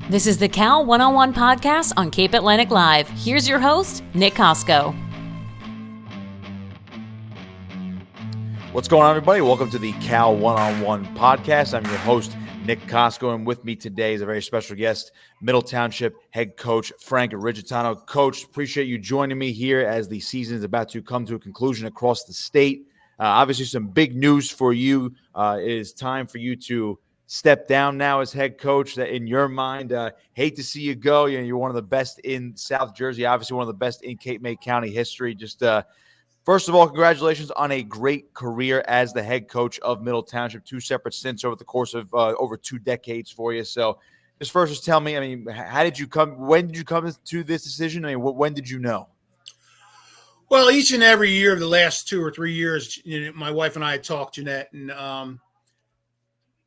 This is the Cal One-on-One podcast on Cape Atlantic Live. Here's your host, Nick Kosko. What's going on, everybody? Welcome to the Cal One-on-One podcast. I'm your host, Nick Kosko, and with me today is a very special guest, Middle Township head coach Frank Riggitano. Coach, appreciate you joining me here as the season is about to come to a conclusion across the state. Obviously, some big news for you. It is time for you to step down now as head coach. That in your mind, hate to see you go. You're one of the best in South Jersey, obviously one of the best in Cape May County history. Just first of all, congratulations on a great career as the head coach of Middle Township. 2 separate stints over the course of over 2 decades for you. So just tell me, how did you come? When did you come to this decision? When did you know? Well, each and every year of the last 2 or 3 years, my wife and I had talked, Jeanette,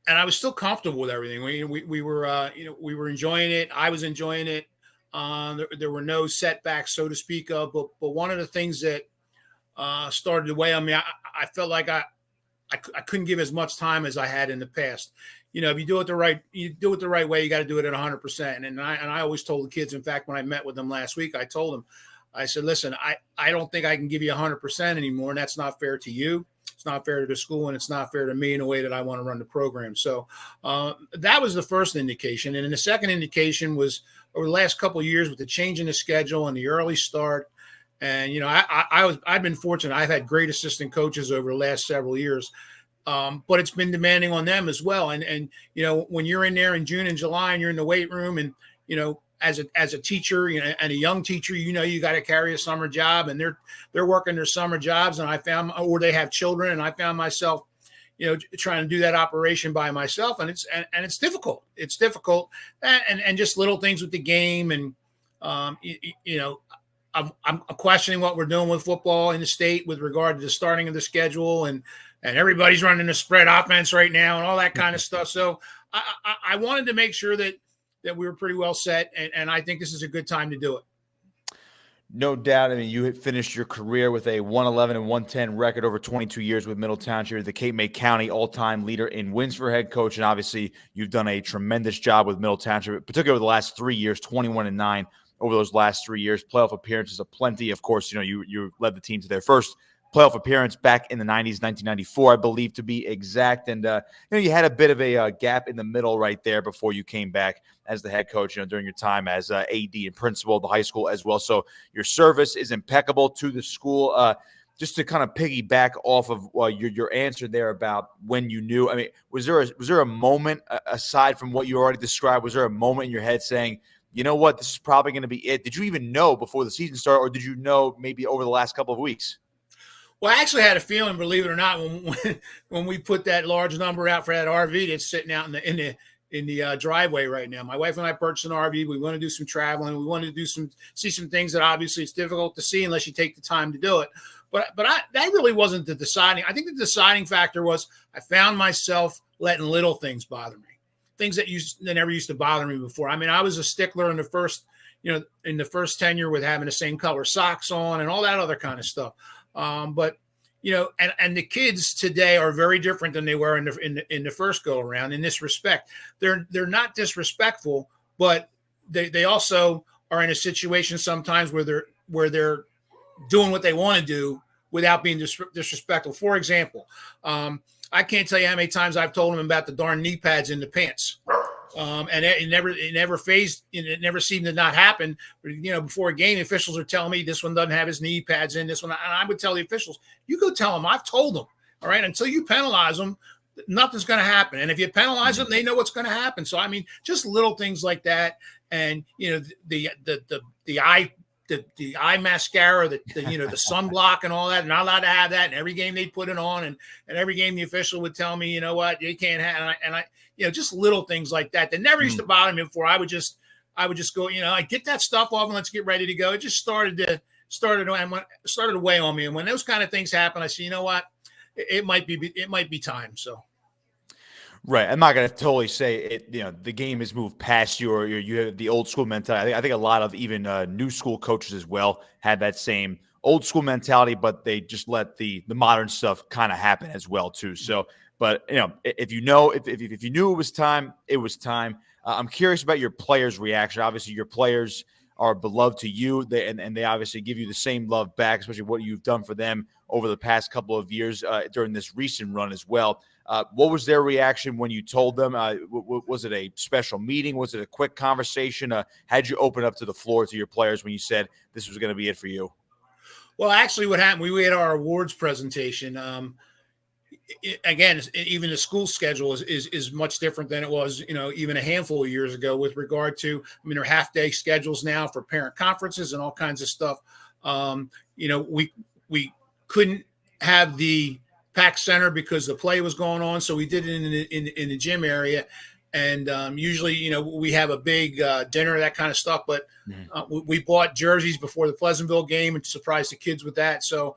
and I was still comfortable with everything. We were enjoying it. I was enjoying it. There were no setbacks, so to speak of. But one of the things that started to weigh on me, I felt like I couldn't give as much time as I had in the past. If you do it the right way, you got to do it at 100%. And I always told the kids. In fact, when I met with them last week, I told them, I said, listen, I don't think I can give you 100% anymore, and that's not fair to you. It's not fair to the school, and it's not fair to me in a way that I want to run the program. So that was the first indication. And then the second indication was over the last couple of years with the change in the schedule and the early start. And, I've been fortunate. I've had great assistant coaches over the last several years, but it's been demanding on them as well. And when you're in there in June and July and you're in the weight room and, as a teacher, and a young teacher, you got to carry a summer job, and they're working their summer jobs, and or they have children, and I found myself, trying to do that operation by myself, and it's difficult. It's difficult, and just little things with the game, and I'm questioning what we're doing with football in the state with regard to the starting of the schedule, and everybody's running a spread offense right now, and all that kind of stuff. So I wanted to make sure that we were pretty well set, and I think this is a good time to do it. No doubt. You had finished your career with a 111 and 110 record over 22 years with Middle Township, the Cape May County all-time leader in wins for head coach, and obviously you've done a tremendous job with Middle Township, particularly over the last 3 years, 21-9 over those last 3 years. Playoff appearances aplenty. Of course, you led the team to their first playoff appearance back in the 90s, 1994, I believe, to be exact. And, you had a bit of a gap in the middle right there before you came back as the head coach, during your time as AD and principal of the high school as well. So your service is impeccable to the school. Just to kind of piggyback off of your answer there about when you knew, was there a moment, aside from what you already described, was there a moment in your head saying, you know what, this is probably going to be it? Did you even know before the season started, or did you know maybe over the last couple of weeks? Well, I actually had a feeling, believe it or not, when we put that large number out for that RV that's sitting out in the driveway right now. My wife and I purchased an RV. We want to do some traveling. We want to see some things that obviously it's difficult to see unless you take the time to do it. But that really wasn't the deciding. I think the deciding factor was I found myself letting little things bother me, things that never used to bother me before. I was a stickler in the first tenure with having the same color socks on and all that other kind of stuff. But and the kids today are very different than they were in the first go around in this respect. They're not disrespectful, but they also are in a situation sometimes where they're doing what they want to do without being disrespectful. For example, I can't tell you how many times I've told them about the darn knee pads in the pants. And it never seemed to not happen. Before a game, the officials are telling me this one doesn't have his knee pads in, this one. And I would tell the officials, you go tell them, I've told them, all right, until you penalize them, nothing's going to happen. And if you penalize them, they know what's going to happen. So, just little things like that. And, the eye mascara, the sunblock and all that, not allowed to have that. And every game they put it on, and every game the official would tell me, you know what, you can't have. And I just little things like that never used to bother me before. I would just go, I get that stuff off and let's get ready to go. It just started to weigh on me. And when those kind of things happen, I say, you know what, it might be time. So. Right. I'm not going to totally say it. The game has moved past you, or you have the old school mentality. I think a lot of even new school coaches as well had that same old school mentality, but they just let the modern stuff kind of happen as well too. So, but if you knew it was time, it was time. I'm curious about your players' reaction. Obviously, your players are beloved to you, and they obviously give you the same love back, especially what you've done for them over the past couple of years during this recent run as well. What was their reaction when you told them? Was it a special meeting? Was it a quick conversation? How'd you open up to the floor to your players when you said this was going to be it for you? Well, actually, what happened, we had our awards presentation. Again, even the school schedule is much different than it was, even a handful of years ago with regard to, there are half-day schedules now for parent conferences and all kinds of stuff. We couldn't have the packed center because the play was going on, so we did it in the gym area. And usually, we have a big dinner, that kind of stuff. But we bought jerseys before the Pleasantville game and surprised the kids with that. So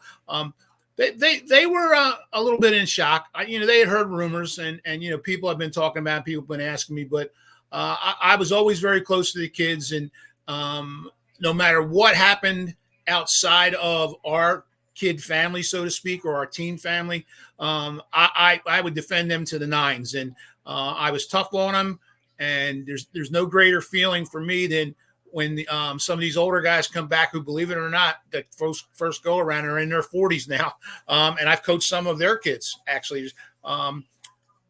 they were a little bit in shock. They had heard rumors, and people have been talking about it, people have been asking me. But I was always very close to the kids. And no matter what happened outside of our kid family, so to speak, or our team family, I would defend them to the nines. And I was tough on them, and there's no greater feeling for me than when some of these older guys come back who, believe it or not, that first go around are in their 40s now. And I've coached some of their kids, actually.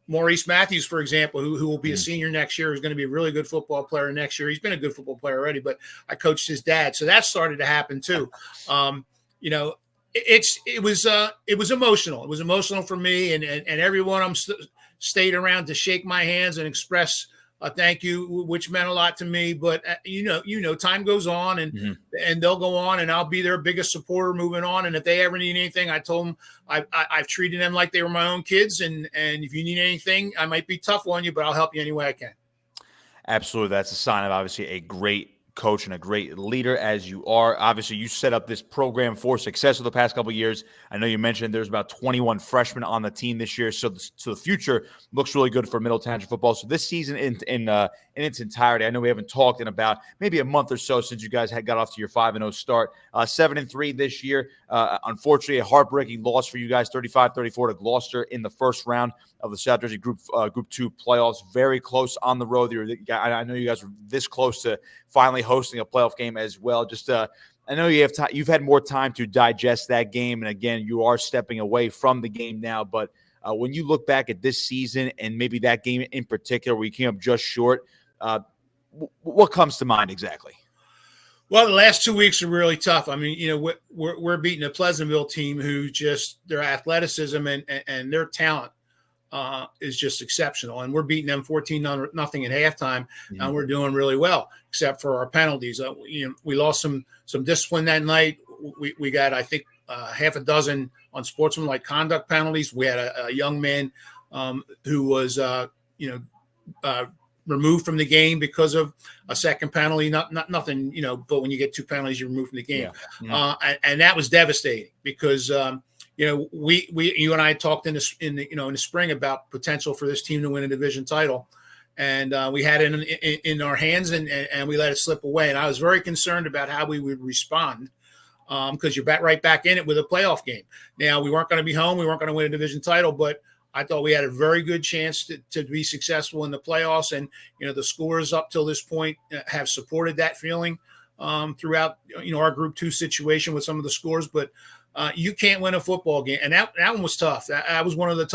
Maurice Matthews, for example, who will be a senior next year, is going to be a really good football player next year. He's been a good football player already, but I coached his dad. So that started to happen too. It was emotional. It was emotional for me, and everyone I'm stayed around to shake my hands and express a thank you, which meant a lot to me. But time goes on, and they'll go on, and I'll be their biggest supporter moving on. And if they ever need anything, I told them I've treated them like they were my own kids. And if you need anything, I might be tough on you, but I'll help you any way I can. Absolutely. That's a sign of obviously a great coach and a great leader as you are. Obviously, you set up this program for success over the past couple of years. I know you mentioned there's about 21 freshmen on the team this year, so the future looks really good for Middle Township football. So this season in its entirety, I know we haven't talked in about maybe a month or so since you guys got off to your 5-0 start. 7-3 this year. Unfortunately, a heartbreaking loss for you guys, 35-34 to Gloucester in the first round of the South Jersey Group 2 playoffs. Very close on the road. I know you guys were this close to finally hosting a playoff game as well. Just I know you've had more time to digest that game, and again, you are stepping away from the game now. But when you look back at this season and maybe that game in particular, where you came up just short, what comes to mind exactly? Well, the last 2 weeks are really tough. I mean, we're beating a Pleasantville team who just their athleticism and their talent is just exceptional, and we're beating them 14-0 at halftime, and we're doing really well, except for our penalties. We lost some discipline that night. We got, I think, half a dozen unsportsmanlike conduct penalties. We had a young man who was removed from the game because of a second penalty. Not nothing, but when you get two penalties, you're removed from the game. And that was devastating because you and I talked in the spring about potential for this team to win a division title, and we had it in our hands, and we let it slip away. And I was very concerned about how we would respond because you're right back in it with a playoff game. Now, we weren't going to be home, we weren't going to win a division title, but I thought we had a very good chance to be successful in the playoffs. And the scores up till this point have supported that feeling throughout our Group 2 situation with some of the scores, but. You can't win a football game. And that one was tough. That was one of the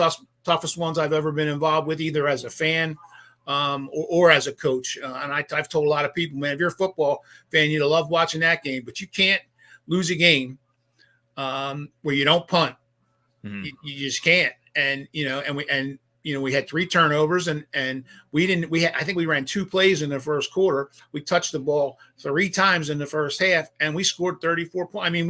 toughest ones I've ever been involved with, either as a fan or as a coach. And I've told a lot of people, man, if you're a football fan, you'd love watching that game. But you can't lose a game where you don't punt. You just can't. And, we had 3 turnovers and I think we ran 2 plays in the first quarter. We touched the ball 3 times in the first half, and we scored 34 points. I mean,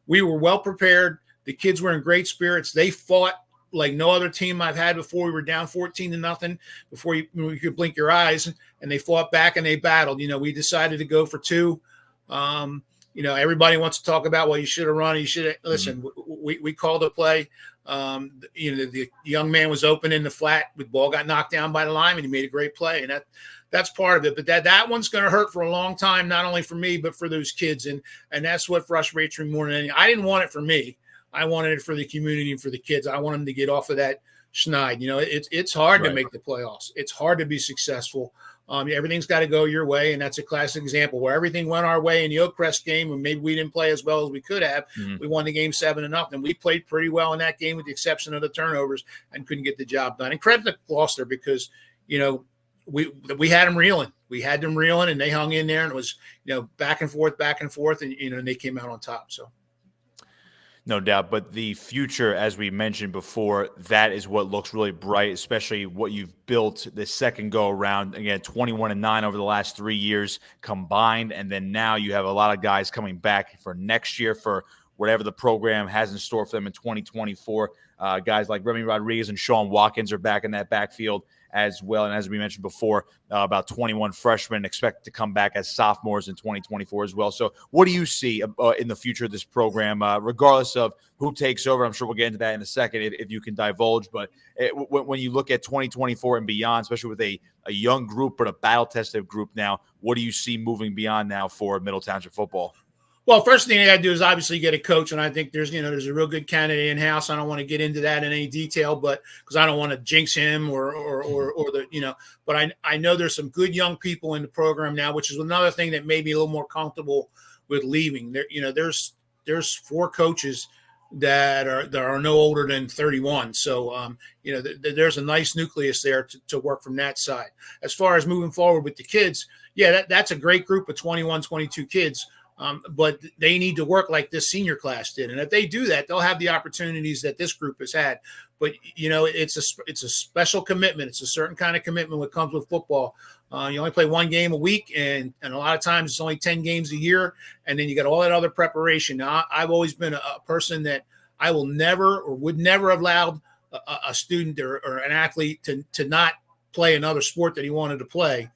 we were well prepared. The kids were in great spirits. They fought like no other team I've had before. We were down 14-0 before you could blink your eyes, and they fought back and they battled. We decided to go for 2. Everybody wants to talk about, well, you should have run. You should have listen. We called a play. The young man was open in the flat. The ball got knocked down by the lineman. He made a great play, and that's part of it. But that one's going to hurt for a long time, not only for me, but for those kids. And that's what frustrates me more than anything. I didn't want it for me. I wanted it for the community and for the kids. I want them to get off of that schneid. It's hard to make the playoffs. It's hard to be successful. Everything's got to go your way, and that's a classic example where everything went our way in the Oakcrest game, and maybe we didn't play as well as we could have. We won the game 7-0. We played pretty well in that game, with the exception of the turnovers, and couldn't get the job done. And credit to Gloucester, because we had them reeling. We had them reeling, and they hung in there, and it was back and forth, and and they came out on top. So. No doubt, but the future, as we mentioned before, that is what looks really bright, especially what you've built this second go around. Again, 21-9 over the last 3 years combined, and then now you have a lot of guys coming back for next year for whatever the program has in store for them in 2024. Guys like Remy Rodriguez and Sean Watkins are back in that backfield as well. And as we mentioned before, about 21 freshmen expect to come back as sophomores in 2024 as well. So what do you see in the future of this program, regardless of who takes over? I'm sure we'll get into that in a second if you can divulge. But when you look at 2024 and beyond, especially with a young group but a battle-tested group now, what do you see moving beyond now for Middle Township football? Well, first thing I got to do is obviously get a coach, and I think there's a real good candidate in house. I don't want to get into that in any detail, but because I don't want to jinx him but I know there's some good young people in the program now, which is another thing that made me a little more comfortable with leaving. There's 4 coaches that are no older than 31, so there's a nice nucleus there to work from that side. As far as moving forward with the kids, that's a great group of 21, 22 kids. But they need to work like this senior class did. And if they do that, they'll have the opportunities that this group has had. But, it's a special commitment. It's a certain kind of commitment that comes with football. You only play 1 game a week, and a lot of times it's only 10 games a year. And then you got all that other preparation. Now, I've always been a person that I will never or would never have allowed a student or an athlete to not play another sport that he wanted to play,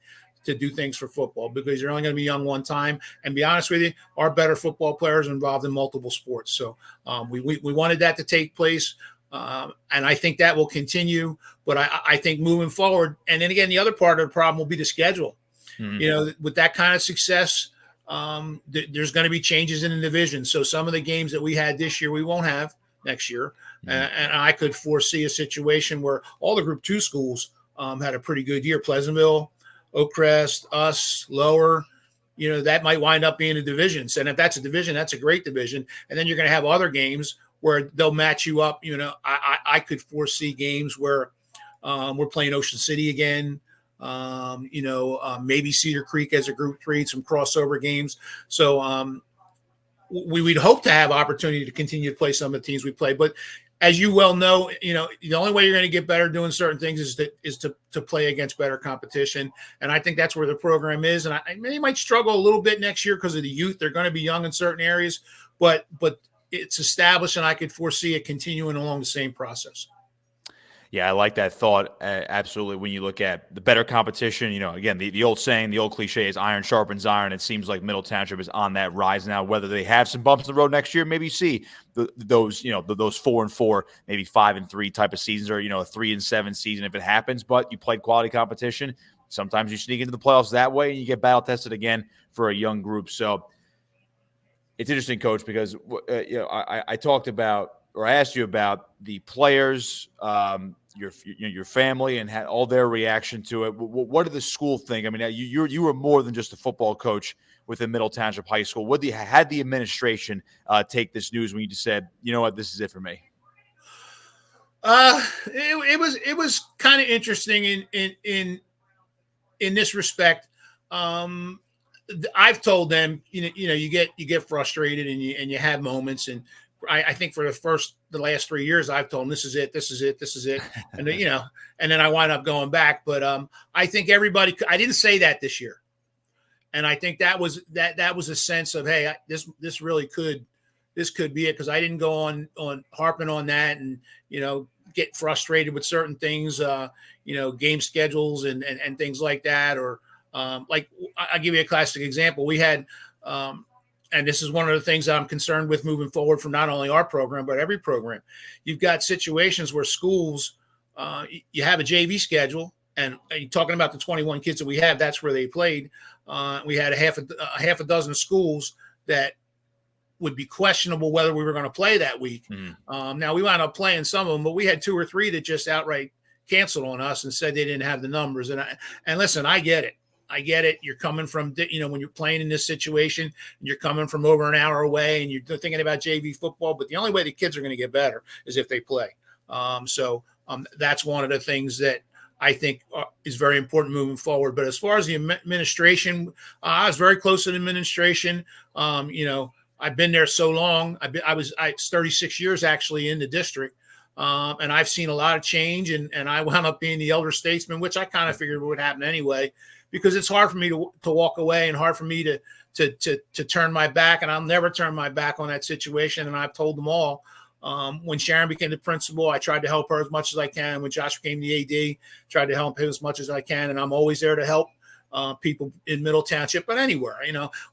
to do things for football, because you're only going to be young one time. And be honest with you, our better football players are involved in multiple sports. So we wanted that to take place. And I think that will continue. But I think moving forward, and then again, the other part of the problem will be the schedule. With that kind of success, there's going to be changes in the division. So some of the games that we had this year, we won't have next year. And I could foresee a situation where all the Group 2 schools had a pretty good year. Pleasantville, Oakcrest, us, Lower, that might wind up being a division. And if that's a division, that's a great division. And then you're going to have other games where they'll match you up. I could foresee games where we're playing Ocean City again, maybe Cedar Creek as a Group 3, some crossover games. So we'd hope to have opportunity to continue to play some of the teams we play. But as you well know, the only way you're going to get better doing certain things is to play against better competition. And I think that's where the program is. And they might struggle a little bit next year because of the youth. They're going to be young in certain areas, but it's established, and I could foresee it continuing along the same process. Yeah, I like that thought. Absolutely. When you look at the better competition, again, the old saying, the old cliche is iron sharpens iron. It seems like Middle Township is on that rise now. Whether they have some bumps in the road next year, maybe you see those 4-4, maybe 5-3 type of seasons, or, a 3-7 season if it happens. But you played quality competition. Sometimes you sneak into the playoffs that way, and you get battle tested again for a young group. So it's interesting, Coach, because I talked about, or I asked you about the players, your family, and had all their reaction to it. What did the school think? I mean, you were more than just a football coach within Middle Township High School. Had the administration take this news when you just said, you know what, this is it for me? It was kind of interesting in this respect. I've told them, you get frustrated and you have moments, and I think for the last 3 years, I've told them this is it. And and then I wind up going back. But I think everybody, I didn't say that this year. And I think that was a sense of, hey, this really could be it. Because I didn't go on harping on that and, get frustrated with certain things, game schedules and things like that. Or like, I'll give you a classic example. We had, and this is one of the things that I'm concerned with moving forward for not only our program, but every program. You've got situations where schools, you have a JV schedule, and you're talking about the 21 kids that we have, that's where they played. We had a half a dozen schools that would be questionable whether we were going to play that week. Now, we wound up playing some of them, but we had 2 or 3 that just outright canceled on us and said they didn't have the numbers. And listen, I get it. I get it. You're coming from, when you're playing in this situation, and you're coming from over an hour away and you're thinking about JV football, but the only way the kids are going to get better is if they play. That's one of the things that I think is very important moving forward. But as far as the administration, I was very close to the administration. I've been there so long. I was 36 years actually in the district. And I've seen a lot of change, and I wound up being the elder statesman, which I kind of figured would happen anyway, because it's hard for me to walk away and hard for me to turn my back, and I'll never turn my back on that situation. And I've told them all. When Sharon became the principal, I tried to help her as much as I can. When Josh became the AD, tried to help him as much as I can, and I'm always there to help people in Middle Township, but anywhere.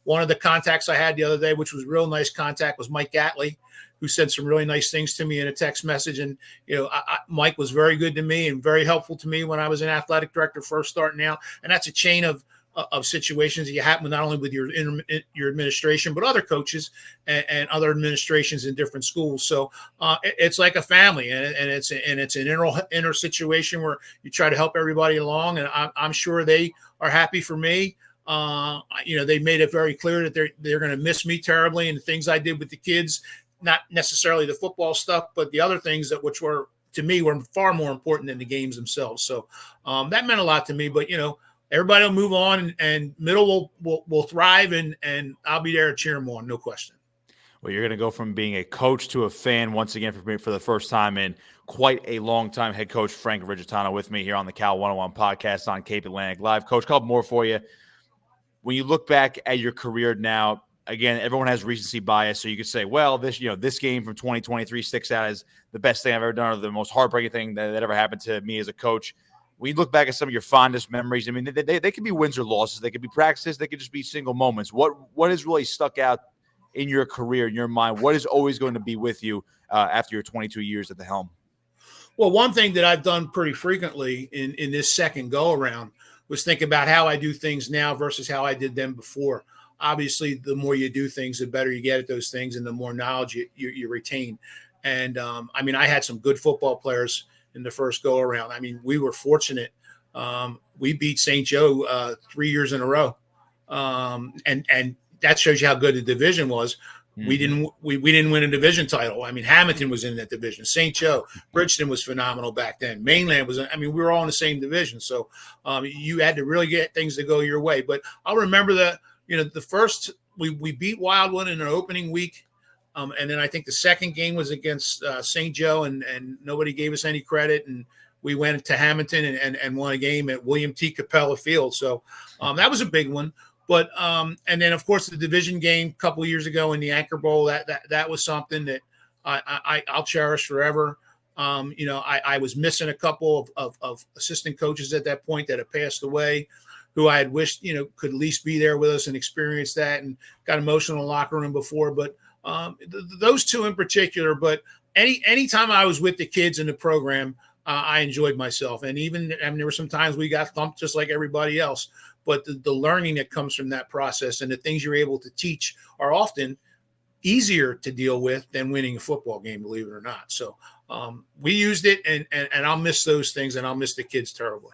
One of the contacts I had the other day, which was a real nice contact, was Mike Gatley, who said some really nice things to me in a text message. And, Mike was very good to me and very helpful to me when I was an athletic director first starting out. And that's a chain of situations that you happen not only with your administration, but other coaches and other administrations in different schools. So it's like a family, and it's an inner situation where you try to help everybody along. And I'm sure they are happy for me. They made it very clear that they're going to miss me terribly, and the things I did with the kids, not necessarily the football stuff, but the other things which were, to me, were far more important than the games themselves. So that meant a lot to me. But, everybody will move on, and Middle will thrive, and I'll be there to cheer them on, no question. Well, you're going to go from being a coach to a fan once again for the first time in quite a long time. Head coach Frank Riggitano with me here on the Cal 101 podcast on Cape Atlantic Live. Coach, a couple more for you. When you look back at your career now, again, everyone has recency bias, so you could say, well, this game from 2023 sticks out as the best thing I've ever done, or the most heartbreaking thing that ever happened to me as a coach. When you look back at some of your fondest memories, I mean, they could be wins or losses. They could be practices. They could just be single moments. What has really stuck out in your career, in your mind? What is always going to be with you after your 22 years at the helm? Well, one thing that I've done pretty frequently in this second go-around was think about how I do things now versus how I did them before. Obviously, the more you do things, the better you get at those things, and the more knowledge you retain. And, I had some good football players in the first go around. We were fortunate. We beat St. Joe 3 years in a row. And that shows you how good the division was. Mm-hmm. We didn't win a division title. Hamilton was in that division. St. Joe, Bridgeton was phenomenal back then. Mainland was, we were all in the same division. So you had to really get things to go your way. But I'll remember the first, we beat Wildwood in an opening week. And then I think the second game was against St. Joe, and nobody gave us any credit. And we went to Hamilton and won a game at William T. Capella Field. So that was a big one. But and then, of course, the division game a couple of years ago in the Anchor Bowl, that was something that I'll cherish forever. I was missing a couple of assistant coaches at that point that had passed away, who I had wished, could at least be there with us and experience that, and got emotional in the locker room before. But those two in particular, but anytime I was with the kids in the program, I enjoyed myself. And even, there were some times we got thumped just like everybody else, but the learning that comes from that process and the things you're able to teach are often easier to deal with than winning a football game, believe it or not. So we used it, and I'll miss those things, and I'll miss the kids terribly.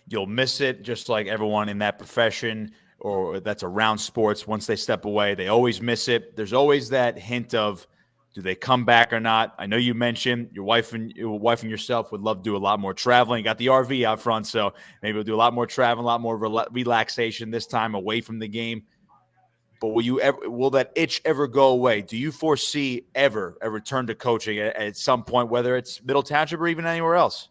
You'll miss it just like everyone in that profession or that's around sports. Once they step away, they always miss it. There's always that hint of, do they come back or not? I know you mentioned your wife and yourself would love to do a lot more traveling. You got the RV out front, so maybe we'll do a lot more traveling, a lot more relaxation this time away from the game. But will that itch ever go away? Do you foresee ever a return to coaching at some point, whether it's Middle Township or even anywhere else?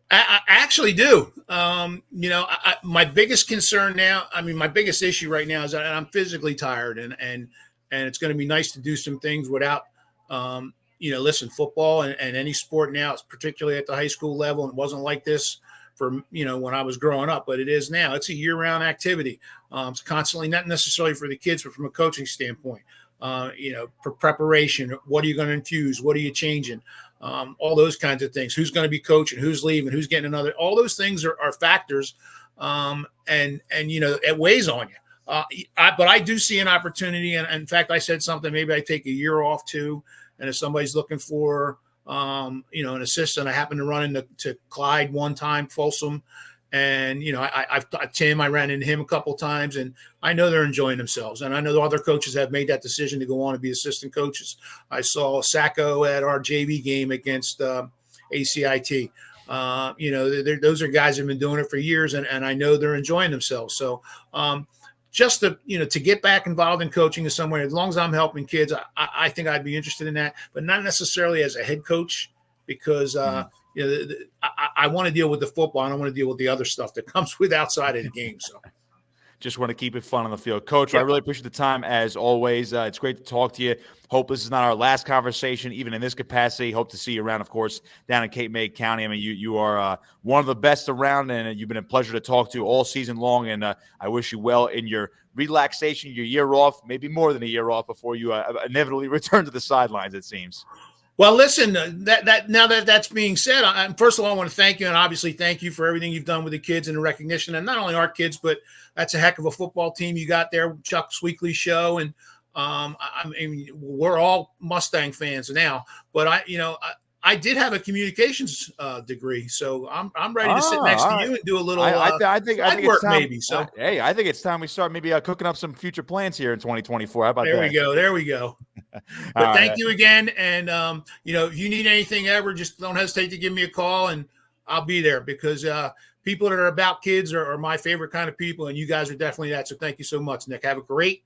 I actually do. My biggest concern now, my biggest issue right now is that I'm physically tired, and it's going to be nice to do some things without, football and any sport now, particularly at the high school level. And it wasn't like this for, when I was growing up, but it is now. It's a year-round activity. It's constantly, not necessarily for the kids, but from a coaching standpoint, for preparation. What are you going to infuse? What are you changing? All those kinds of things. Who's going to be coaching? Who's leaving? Who's getting another? All those things are factors, and it weighs on you. But I do see an opportunity, and in fact, I said something. Maybe I take a year off too, and if somebody's looking for, an assistant, I happened to run into Clyde one time, Folsom, And, I've Tim, I ran into him a couple of times, and I know they're enjoying themselves. And I know the other coaches have made that decision to go on and be assistant coaches. I saw Sacco at our JV game against ACIT. Those are guys that have been doing it for years, and I know they're enjoying themselves. So just to get back involved in coaching in some way, as long as I'm helping kids, I think I'd be interested in that, but not necessarily as a head coach, because I want to deal with the football. I don't want to deal with the other stuff that comes with outside of the game. So just want to keep it fun on the field. Coach, I really appreciate the time as always. It's great to talk to you. Hope this is not our last conversation, even in this capacity. Hope to see you around, of course, down in Cape May County. I mean, you are one of the best around, and you've been a pleasure to talk to all season long. And I wish you well in your relaxation, your year off, maybe more than a year off before you inevitably return to the sidelines, it seems. Well, listen, now that that's being said, first of all, I want to thank you, and obviously thank you for everything you've done with the kids and the recognition, and not only our kids, but that's a heck of a football team you got there, Chuck's weekly show, and we're all Mustang fans now, but I did have a communications degree, so I'm ready to sit next to you and do a little I think work it's time, maybe. So hey, I think it's time we start maybe cooking up some future plans here in 2024. How about there that? There we go. But thank you again, and if you need anything ever, just don't hesitate to give me a call, and I'll be there, because people that are about kids are my favorite kind of people, and you guys are definitely that. So thank you so much, Nick. Have a great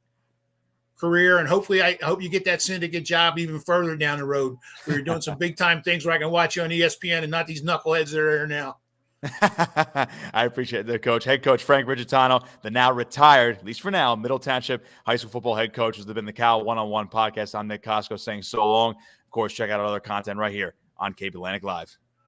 career, and hopefully I hope you get that syndicate job even further down the road, where you're doing some big time things where I can watch you on ESPN and not these knuckleheads that are there now. I appreciate that, Coach. Head coach Frank Riggitano, the now retired, at least for now, Middle Township high school football head coach, has been the Cal One-on-One podcast. I'm Nick Kosko saying so long. Of course, check out our other content right here on Cape Atlantic Live.